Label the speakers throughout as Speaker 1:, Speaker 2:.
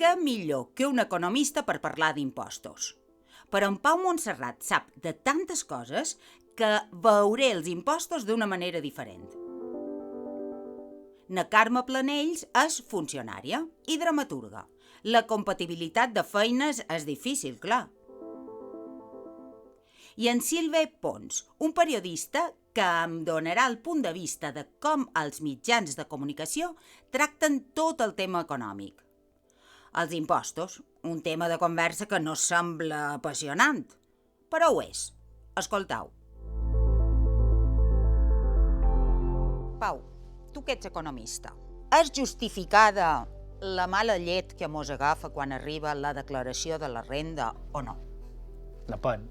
Speaker 1: què millor que un economista per parlar d'impostos? Però en Pau Montserrat sap de tantes coses que veuré els impostos d'una manera diferent. Na Carme Planells és funcionària i dramaturga. La compatibilitat de feines és difícil, clar. I en Silve Pons, un periodista que em donarà el punt de vista de com els mitjans de comunicació tracten tot el tema econòmic. Els impostos, un tema de conversa que no sembla apassionant, però ho és. Escoltau. Pau, tu que ets economista, és justificada la mala llet que mos agafa quan arriba la declaració de la renda o no?
Speaker 2: Depèn.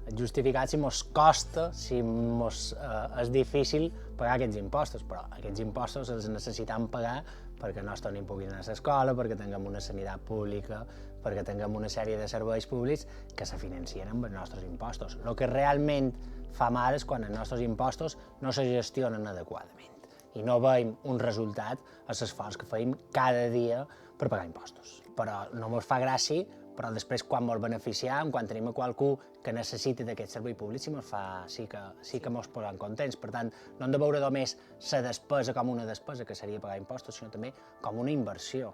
Speaker 2: És justificat si mos costa, si és difícil pagar aquests impostos, però aquests impostos els necessitem pagar perquè els nostres nens puguin anar a l'escola, perquè tinguem una sanitat pública, perquè tinguem una sèrie de serveis públics que se financien amb els nostres impostos. El que realment fa mal és quan els nostres impostos no se gestionen adequadament i no veiem un resultat a l'esforç que feim cada dia per pagar impostos. Però no ens fa gràcia, però després quan ens beneficiem, quan tenim a qualcú que necessita d'aquest servei públic, sí que ens posem contents. Per tant, no hem de veure només la despesa com una despesa, que seria pagar impostos, sinó també com una inversió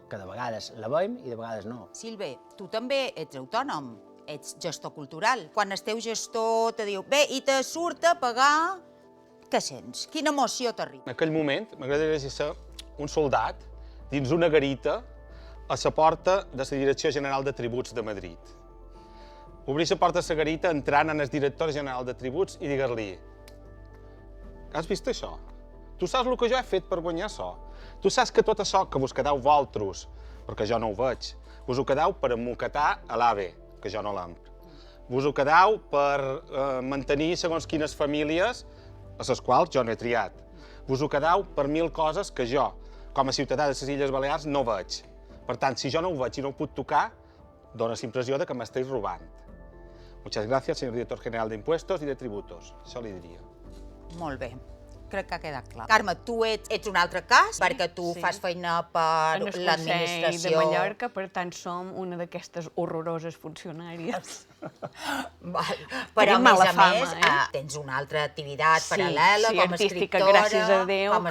Speaker 2: que de vegades la veiem i de vegades no.
Speaker 1: Silve, tu també ets autònom, ets gestor cultural. Quan el teu gestor te diu, bé, i te surt a pagar, què sents? Quina emoció t'arriba?
Speaker 3: En aquell moment m'agradaria ser un soldat dins una garita a la porta de la Direcció General de Tributs de Madrid. Obrir la porta de la garita entrant en el director general de Tributs i dir-li: has vist això? Tu saps el que jo he fet per guanyar això? Tu saps que tot això que vos quedeu vosaltres, perquè jo no ho veig, vos ho quedeu per emmoquetar a l'AVE, que jo no l'empro. Vos ho quedeu per mantenir segons quines famílies, a les quals jo no he triat. Vos ho quedeu per 1000 coses que jo, com a ciutadà de les Illes Balears, no veig. Per tant, si jo no ho veig i no ho puc tocar, dona la impressió de que m'esteu robant. Muchas gracias, señor director general de Impuestos y de Tributos. Això li diria.
Speaker 1: Molt bé. Crec que ha quedat clar. Carme, tu ets un altre cas, perquè tu fas feina per l'administració.
Speaker 4: En el Consell de Mallorca, per tant, som una d'aquestes horroroses funcionàries.
Speaker 1: Però, a més, tens una altra activitat paral·lela, com a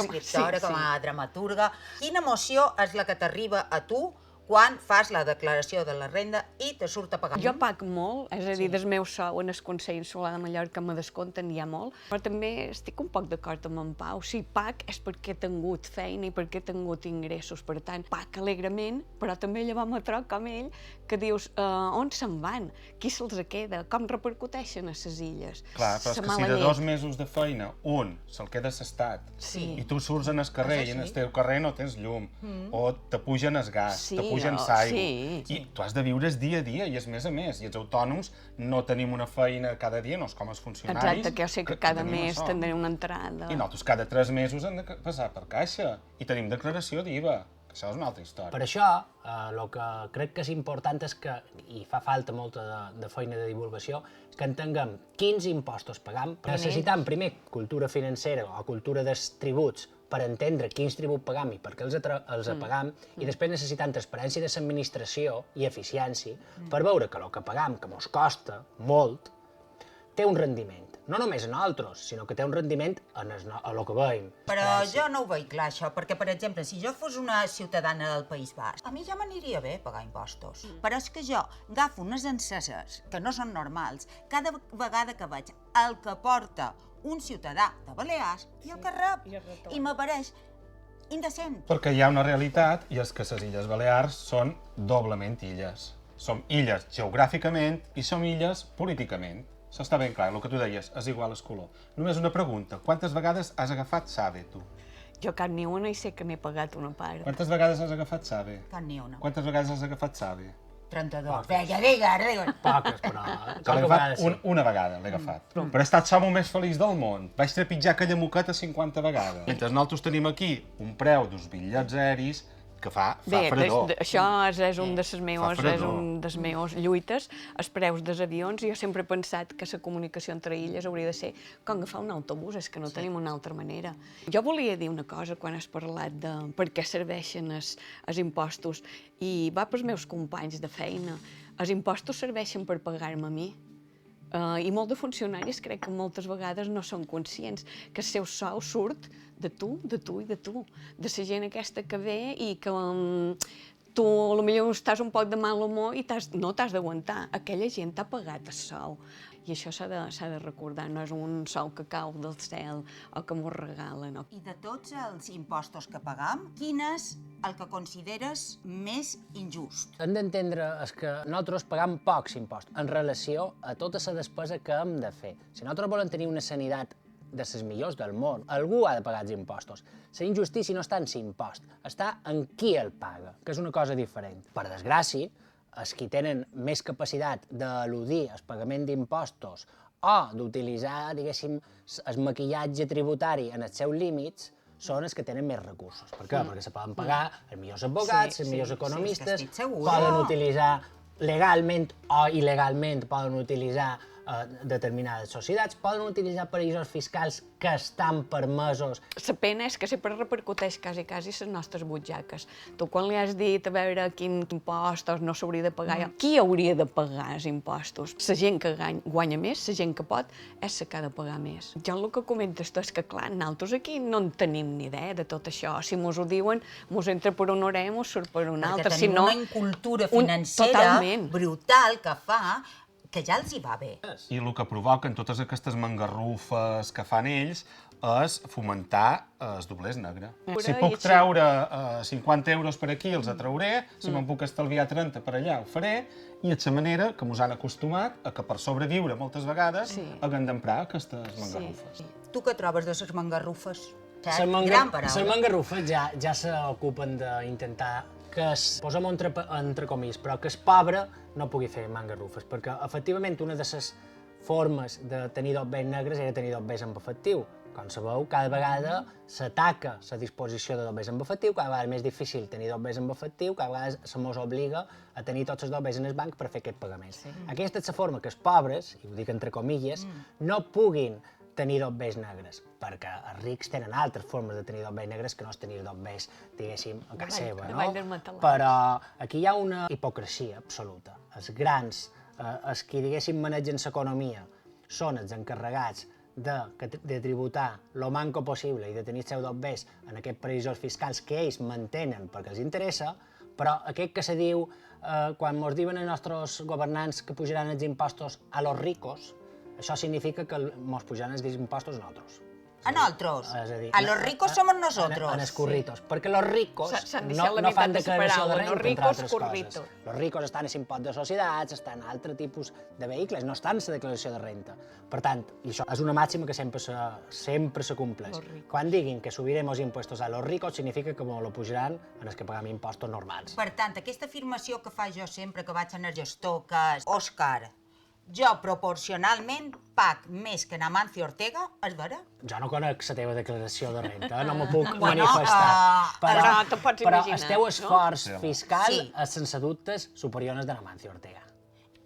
Speaker 1: escriptora, com a dramaturga. Quina emoció és la que t'arriba a tu quan fas la declaració de la renda i te surt a pagar?
Speaker 4: Jo pago molt, és a dir, del meu sou en el Consell Insular de Mallorca me descompten ja molt, però també estic un poc d'acord amb en Pau. Si pago és perquè he tingut feina i perquè he tingut ingressos, per tant, pago alegrement, però també llavors me trobo com ell, que dius, on se'n van? Qui se'ls queda? Com repercuteixen a les illes?
Speaker 3: Clar, però és que si de 2 mesos de feina un se'l queda l'Estat i tu surts en el carrer i en el teu carrer no tens llum, o te pugen el gas, te pugen l'aigua, i tu has de viure el dia a dia i és més a més, i els autònoms no tenim una feina cada dia, no és com els funcionaris.
Speaker 4: Exacte, que jo sé que cada mes tindré una entrada.
Speaker 3: I nosaltres cada 3 mesos hem de passar per caixa i tenim declaració d'IVA. Això és una altra història.
Speaker 2: Per això, el que crec que és important és que, i fa falta molta de feina de divulgació, que entenguem quins impostos pagam. Necessitem primer cultura financera o cultura dels tributs per entendre quins tributs pagam i per què els pagam, i després necessitem transparència de l'administració i eficiència per veure que el que pagam, que ens costa molt, té un rendiment. No només a nosaltres, sinó que té un rendiment a el que veiem.
Speaker 1: Però jo no ho veig clar, això, perquè, per exemple, si jo fos una ciutadana del País Basc, a mi ja m'aniria bé pagar impostos. Però és que jo agafo unes enceses que no són normals cada vegada que veig el que porta un ciutadà de Balears i el que rep, i m'apareix indecent.
Speaker 3: Perquè hi ha una realitat, i és que les Illes Balears són doblement illes. Som illes geogràficament i som illes políticament. Això està ben clar, el que tu deies, és igual el color. Només una pregunta, quantes vegades has agafat SAVE, tu?
Speaker 4: Jo cap ni una i sé que n'he pagat una part.
Speaker 3: Quantes vegades has agafat SAVE?
Speaker 1: Cap ni una.
Speaker 3: Quantes vegades has agafat SAVE?
Speaker 1: 32. Vinga.
Speaker 2: Poques, però...
Speaker 3: Una vegada l'he agafat. Però he estat l'home més feliç del món. Vaig trepitjar aquella moqueta 50 vegades. Mentre nosaltres tenim aquí un preu dels bitllets aeris que fa
Speaker 4: Bé,
Speaker 3: fredor.
Speaker 4: això és un de
Speaker 3: fredor.
Speaker 4: les meves lluites, els preus dels avions. Jo sempre he pensat que la comunicació entre illes hauria de ser com agafar un autobús, és que no tenim una altra manera. Jo volia dir una cosa quan has parlat de per què serveixen els impostos, i va pels meus companys de feina. Els impostos serveixen per pagar-me a mi. I molts de funcionaris crec que moltes vegades no són conscients que el seu sou surt de tu, de tu i de tu, de la gent aquesta que ve i que tu potser estàs un poc de mal humor i no t'has d'aguantar. Aquella gent t'ha pagat el sou. I això s'ha de recordar, no és un sou que cau del cel o que m'ho regalen.
Speaker 1: I de tots els impostos que pagam, quin és el que consideres més injust?
Speaker 2: Hem d'entendre que nosaltres pagam pocs impostos en relació a tota la despesa que hem de fer. Si nosaltres volem tenir una sanitat de les millors del món, algú ha de pagar els impostos. La injustícia no està en l'impost, està en qui el paga, que és una cosa diferent. Per desgràcia, els qui tenen més capacitat d'eludir el pagament d'impostos o d'utilitzar, diguéssim, el maquillatge tributari en els seus límits, són els que tenen més recursos. Per què? Perquè se poden pagar els millors advocats, els millors economistes, poden utilitzar legalment o il·legalment, poden utilitzar determinades societats, poden utilitzar paradisos fiscals que estan permesos.
Speaker 4: La pena és que sempre repercuteix quasi les nostres butxaques. Tu quan li has dit a veure quin impostos no s'hauria de pagar, qui hauria de pagar els impostos? La gent que guanya més, la gent que pot, és la que ha de pagar més. Jo el que comentes tu és que, clar, nosaltres aquí no en tenim ni idea de tot això. Si mos ho diuen, mos entra per una orella i mos surt per una altra.
Speaker 1: Perquè tenim una incultura financera brutal que fa que ja els hi va bé.
Speaker 3: I el que provoquen totes aquestes mangarrufes que fan ells és fomentar el doblers negre. Si puc treure 50 euros per aquí, els trauré, si me'n puc estalviar 30 per allà, ho faré, i és la manera que ens han acostumat a que per sobreviure moltes vegades haguem d'emprar aquestes mangarrufes.
Speaker 1: Tu què trobes de les mangarrufes?
Speaker 2: Les mangarrufes ja s'ocupen d'intentar que posem entre comis, però que el pobre no pugui fer mangarrufes, perquè efectivament una de les formes de tenir dobbers negres era tenir dobbers amb efectiu. Com sabeu, cada vegada s'ataca la disposició de dobbers amb efectiu, cada vegada és més difícil tenir dobbers amb efectiu, cada vegada se mos obliga a tenir tots els dobbers en el banc per fer aquest pagament. Aquesta és la forma que els pobres, i ho dic entre comilles, no puguin tenir dobbers negres, perquè els rics tenen altres formes de tenir dobbers negres que no és tenir dobbers, diguéssim, a casa seva, no? Però aquí hi ha una hipocresia absoluta. Els grans, els que, diguéssim, manegen l'economia, són els encarregats de tributar el manco possible i de tenir els seus dobbers en aquests paradisos fiscals que ells mantenen perquè els interessa, però aquest que se diu, quan ens diuen els nostres governants que pujaran els impostos a los ricos, això significa que ens pujaran els impostos a nosaltres.
Speaker 1: A nosaltres? A los ricos somos nosotros.
Speaker 2: En els curritos, perquè los ricos no fan declaració de renta, entre altres coses. Los ricos estan en l'impost de societats, estan en altre tipus de vehicles, no estan en la declaració de renta. Per tant, i això és una màxima que sempre se compleix. Quan diguin que subirem els impostos a los ricos, significa que ens lo pujaran en els que pagam impostos normals.
Speaker 1: Per tant, aquesta afirmació que faig jo sempre que vaig anar al gestor, que és Òscar, jo proporcionalment pac més que n'Amancio Ortega, és vera?
Speaker 2: Jo no conec la teva declaració de renta, no m'ho puc manifestar. Però el teu esforç fiscal és sense dubtes superior al de n'Amancio Ortega.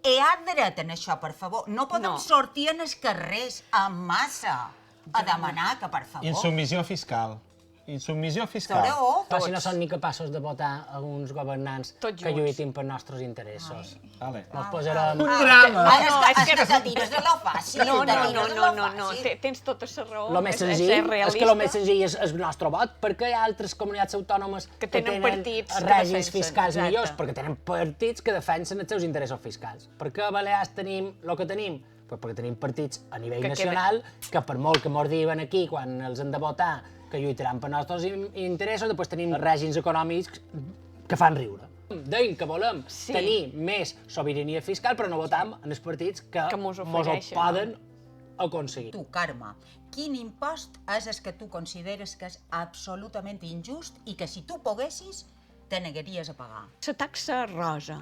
Speaker 1: Hi ha dret en això, per favor. No podem sortir en els carrers en massa a demanar que, per favor...
Speaker 3: Insubmissió fiscal. Insubmissió fiscal.
Speaker 2: Però si no són ni capaços de votar alguns governants que lluitin per nostres interessos. Ens posarem...
Speaker 3: Un drama!
Speaker 1: És que te tires de lo fàcil.
Speaker 4: No, tens tota la raó.
Speaker 2: El més senzill és que el més senzill és el nostre vot. Per què hi ha altres comunitats autònomes que tenen règims fiscals millors? Perquè tenen partits que defensen els seus interessos fiscals. Per què a Balears tenim el que tenim? Perquè tenim partits a nivell nacional que per molt que mos diuen aquí quan els han de votar que lluitaran per nostres interessos, després tenim règims econòmics que fan riure. Deim que volem tenir més sobirania fiscal, però no votam en els partits que mos ho poden aconseguir.
Speaker 1: Tu, Carme, quin impost és el que tu consideres que és absolutament injust i que si tu poguessis te negaries a pagar?
Speaker 4: La taxa rosa.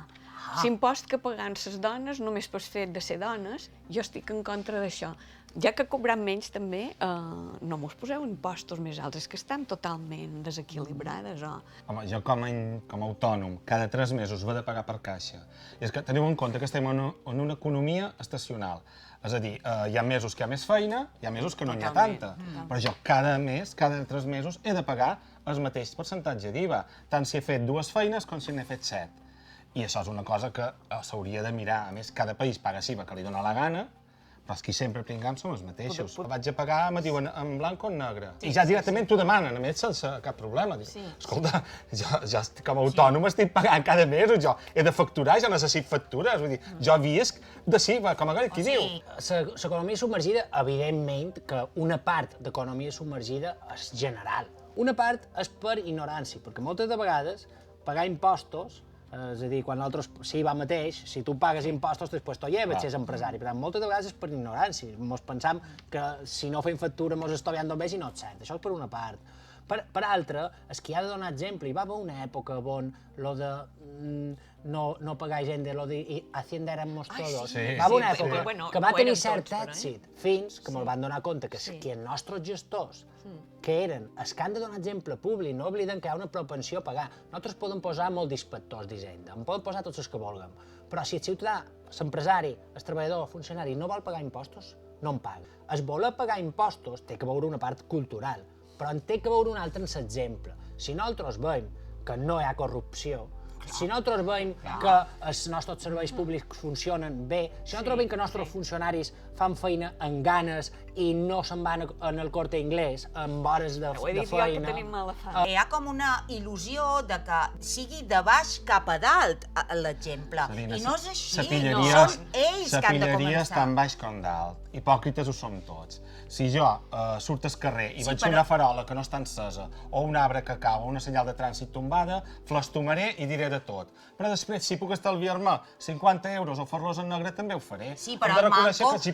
Speaker 4: L'impost que paguen les dones només per fet de ser dones, jo estic en contra d'això. Ja que cobrant menys també, no mos poseu impostos més alts, és que estan totalment desequilibrades.
Speaker 3: Home, jo com a autònom, cada 3 mesos ho he de pagar per caixa. I és que teniu en compte que estem en una economia estacional. És a dir, hi ha mesos que hi ha més feina, hi ha mesos que no n'hi ha tanta. Però jo cada mes, cada 3 mesos, he de pagar el mateix percentatge d'IVA, tant si he fet 2 feines com si n'he fet 7. I això és una cosa que s'hauria de mirar. A més, cada país paga l'IVA que li dóna la gana, però els qui sempre pringam són els mateixos. Vaig a pagar, me diuen en blanc o en negre. I ja directament t'ho demanen, a més sense cap problema. Dic, escolta, jo com a autònom estic pagant cada mes, jo he de facturar, jo necessito factures. Vull dir, jo visc de CIVA, com aquell qui diu.
Speaker 2: L'economia submergida, evidentment que una part d'economia submergida és general. Una part és per ignorància, perquè moltes de vegades pagar impostos, és a dir, quan nosaltres, si va mateix, si tu pagues impostos, després t'ho lleves si és empresari. Per tant, moltes de vegades és per ignorància. Mos pensam que si no fem factura mos està veient bé i no és cert. Això és per una part. Per altra, és que hi ha de donar exemple. Hi va haver una època on lo de no pagar gent, lo de Hacienda éramos todos. Va haver una època que va tenir cert èxit, fins que me'l van donar compte que els nostres gestors, que eren els que han de donar exemple públic, no obliden que hi ha una propensió a pagar. Nosaltres podem posar molt d'inspectors d'Hisenda, en podem posar tots els que vulguem, però si el ciutadà, l'empresari, el treballador, el funcionari no vol pagar impostos, no en paga. El voler pagar impostos té que veure una part cultural, però en té que veure una altra en l'exemple. Si nosaltres veiem que no hi ha corrupció, si nosaltres veiem que els nostres serveis públics funcionen bé, si nosaltres veiem que els nostres funcionaris fan feina amb ganes i no se'n van en el Corte Inglés amb hores de feina...
Speaker 4: Ho he dit jo, que tenim mala fama.
Speaker 1: Hi ha com una il·lusió de que sigui de baix cap a dalt l'exemple. I no és així, no. Són ells que han de
Speaker 3: Sapilleria
Speaker 1: començar.
Speaker 3: tan baix com dalt. Hipòcrites ho som tots. Si jo surto al carrer i veig una farola que no està encesa, o un arbre que cau, o una senyal de trànsit tombada, flastomaré i diré de tot. Però després, si puc estalviar-me 50 euros o fer-los en negre, també ho faré.
Speaker 1: Sí, però el manco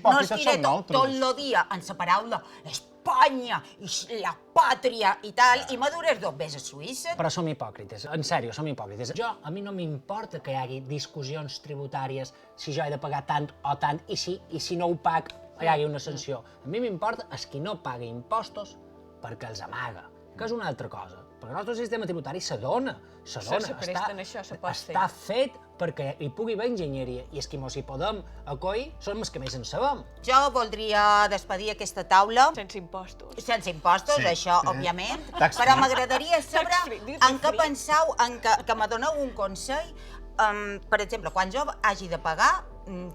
Speaker 1: no es diré tot el dia en la paraula Espanya i la pàtria i tal, i madures 2 veces a Suïssa.
Speaker 2: Però som hipòcrites, en sèrio, som hipòcrites. A mi no m'importa que hi hagi discussions tributàries si jo he de pagar tant o tant, i si no ho pago hi hagi una sanció. A mi m'importa qui no paga impostos perquè els amaga, que és una altra cosa. Perquè el nostre sistema tributari s'adona, està fet perquè hi pugui haver enginyeria, i els que mos hi podem acollir són els que més en sabem.
Speaker 1: Jo voldria despedir aquesta taula...
Speaker 4: Sense impostos.
Speaker 1: Sense impostos, això, òbviament, però m'agradaria saber en què penseu, que me doneu un consell. Per exemple, quan jo hagi de pagar,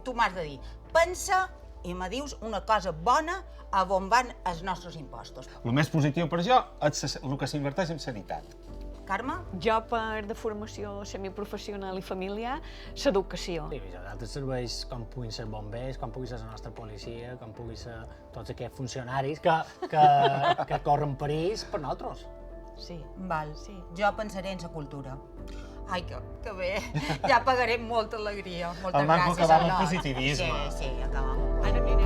Speaker 1: tu m'has de dir, pensa i me dius una cosa bona a on van els nostres impostos.
Speaker 3: El més positiu per jo és el que s'inverteix en sanitat.
Speaker 1: Carme?
Speaker 4: Jo, per de formació semiprofessional i familiar, l'educació.
Speaker 2: Sí, altres serveis com puguin ser bombers, com pugui ser la nostra policia, com pugui ser tots aquests funcionaris que corren perills per nosaltres.
Speaker 1: Sí, val. Jo pensaré en la cultura. Ai, que bé. Ja pagarem molta alegria. Moltes gràcies.
Speaker 3: El banco acabava amb positivisme.
Speaker 1: Sí, acabava.
Speaker 4: Ara anirem